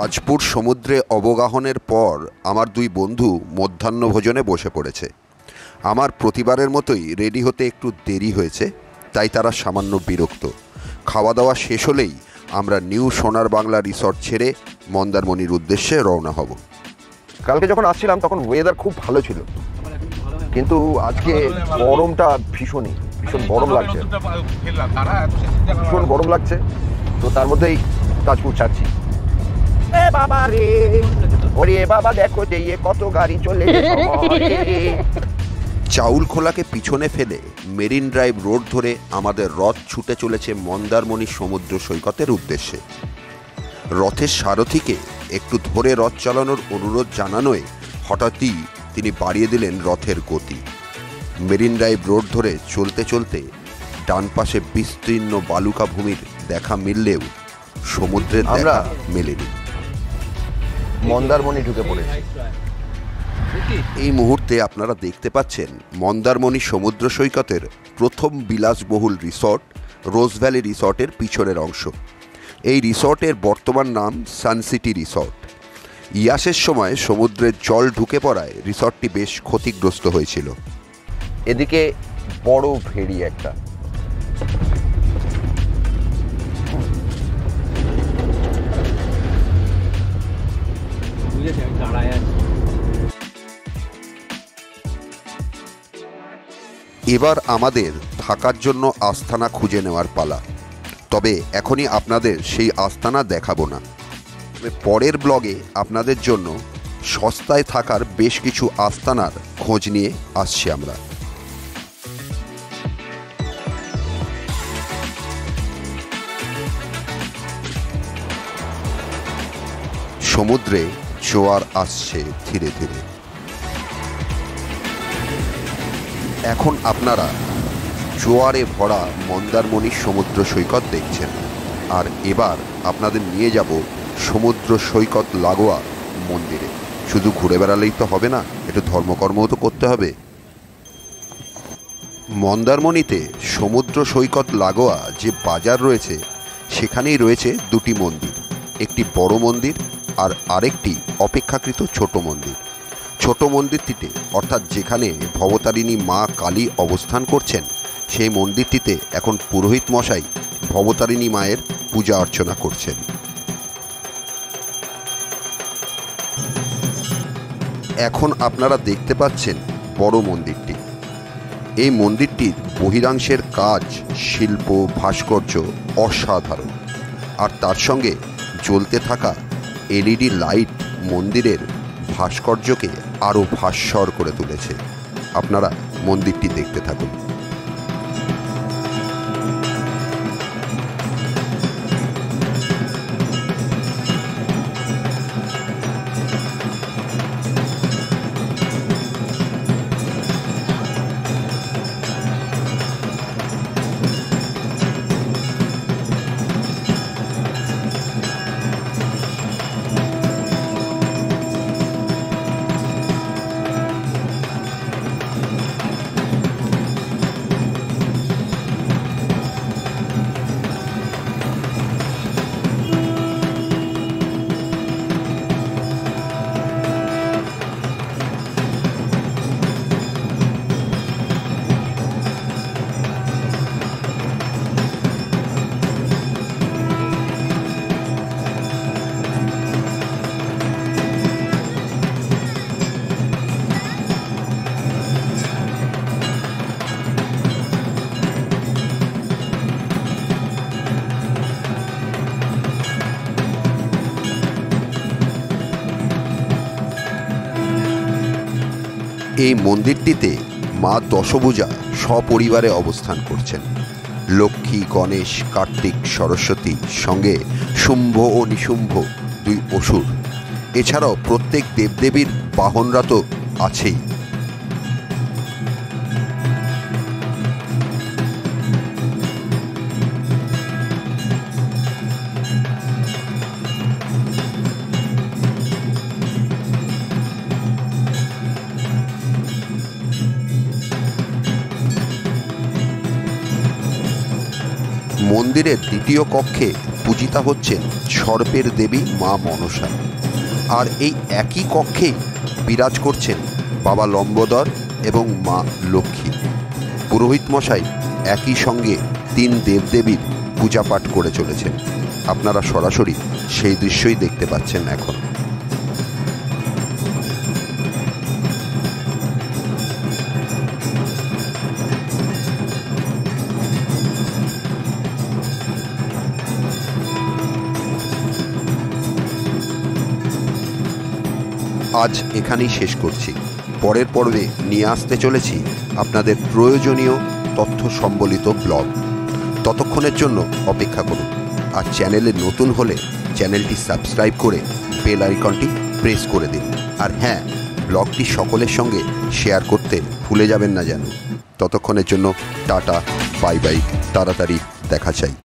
তাজপুর সমুদ্রে অবগাহনের পর আমার দুই বন্ধু মধ্যাহ্নভোজনে বসে পড়েছে। আমার প্রতিবারের মতোই রেডি হতে একটু দেরি হয়েছে, তাই তারা সামান্য বিরক্ত। খাওয়া দাওয়া শেষ হলেই আমরা নিউ সোনার বাংলা রিসর্ট ছেড়ে মন্দারমণির উদ্দেশ্যে রওনা হব। কালকে যখন আসছিলাম তখন ওয়েদার খুব ভালো ছিল, কিন্তু আজকে গরমটা ভীষণ গরম লাগছে, ভীষণ গরম লাগছে। তো তার মধ্যেই তাজপুর ছাড়ছি। বাবা রে, ওরে বাবা দেখো যে কত গাড়ি চলে। চাউলখোলাকে পিছনে ফেলে মেরিন ড্রাইভ রোড ধরে আমাদের রথ ছুটে চলেছে মন্দারমণি সমুদ্র সৈকতের উদ্দেশ্যে। রথের সারথিকে একটু ধরে রথ চালানোর অনুরোধ জানানোয় হঠাৎই তিনি বাড়িয়ে দিলেন রথের গতি। মেরিন ড্রাইভ রোড ধরে চলতে চলতে ডান পাশে বিস্তীর্ণ বালুকা ভূমির দেখা মিললেও সমুদ্রের দেখা মেলেনি। মন্দারমণি ঢুকে পড়েছে। এই মুহূর্তে আপনারা দেখতে পাচ্ছেন মন্দারমণি সমুদ্র সৈকতের প্রথম বিলাসবহুল রিসর্ট রোজ ভ্যালি রিসর্টের পিছনের অংশ। এই রিসর্টের বর্তমান নাম সানসিটি রিসর্ট। ইয়াসের সময় সমুদ্রের জল ঢুকে পড়ায় রিসর্টটি বেশ ক্ষতিগ্রস্ত হয়েছিল। এদিকে বড় ভেড়ি একটা, এবার আমাদের থাকার জন্য আস্তানা খুঁজে নেওয়ার পালা। তবে এখনই আপনাদের সেই আস্তানা দেখাবো না। পরের ব্লগে আপনাদের জন্য সস্তায় থাকার বেশ কিছু আস্তানার খোঁজ নিয়ে আসছি আমরা। সমুদ্রে জোয়ার আসছে ধীরে ধীরে। এখন আপনারা জোয়ারে ভরা মন্দারমণি সমুদ্র সৈকত দেখছেন, আর এবার আপনাদের নিয়ে যাব সমুদ্র সৈকত লাগোয়া মন্দিরে। শুধু ঘুরে বেড়ালেই তো হবে না, একটু ধর্মকর্মও তো করতে হবে। মন্দারমণিতে সমুদ্র সৈকত লাগোয়া যে বাজার রয়েছে সেখানেই রয়েছে দুটি মন্দির, একটি বড় মন্দির আর আরেকটি অপেক্ষাকৃত ছোট মন্দির। ছোট মন্দিরটিতে অর্থাৎ যেখানে ভবতারিণী মা কালী অবস্থান করছেন সেই মন্দিরটিতে এখন পুরোহিত মশাই ভবতারিণী মায়ের পূজা অর্চনা করছেন। এখন আপনারা দেখতে পাচ্ছেন বড় মন্দিরটি। এই মন্দিরটির বহিরাংশের কাজ, শিল্প, ভাস্কর্য অসাধারণ, আর তার সঙ্গে জ্বলতে থাকা এলইডি লাইট মন্দিরের ভাস্কর্যকে আরও ভাস্বর করে তুলেছে। আপনারা মন্দিরটি দেখতে থাকুন। এই মন্দিরটিতে মা দশভুজা সপরিবারে অবস্থান করছেন। লক্ষ্মী, গণেশ, কার্তিক, সরস্বতী, সঙ্গে শুম্ভ ও নিশুম্ভ দুই অসুর। এছাড়াও প্রত্যেক দেবদেবীর বাহনরা তো আছেই। মন্দিরের দ্বিতীয় কক্ষে পূজিতা হচ্ছেন সর্পের দেবী মা মনসা। আর এই একই কক্ষেই বিরাজ করছেন বাবা লম্বোদর এবং মা লক্ষ্মী। পুরোহিত মশাই একই সঙ্গে 3 দেবদেবীর পূজা পাঠ করে চলেছেন। আপনারা সরাসরি সেই দৃশ্যই দেখতে পাচ্ছেন এখন। আজ এখানেই শেষ করছি। পরের পর্বে নিয়ে আসতে চলেছি আপনাদের প্রয়োজনীয় তথ্য সম্বলিত ব্লগ। ততক্ষণের জন্য অপেক্ষা করুন। আর চ্যানেলে নতুন হলে চ্যানেলটি সাবস্ক্রাইব করে বেল আইকনটি প্রেস করে দিন। আর হ্যাঁ, ব্লগটি সকলের সঙ্গে শেয়ার করতে ভুলে যাবেন না যেন। ততক্ষণের জন্য টাটা, বাই বাই, তাড়াতাড়ি দেখা চাই।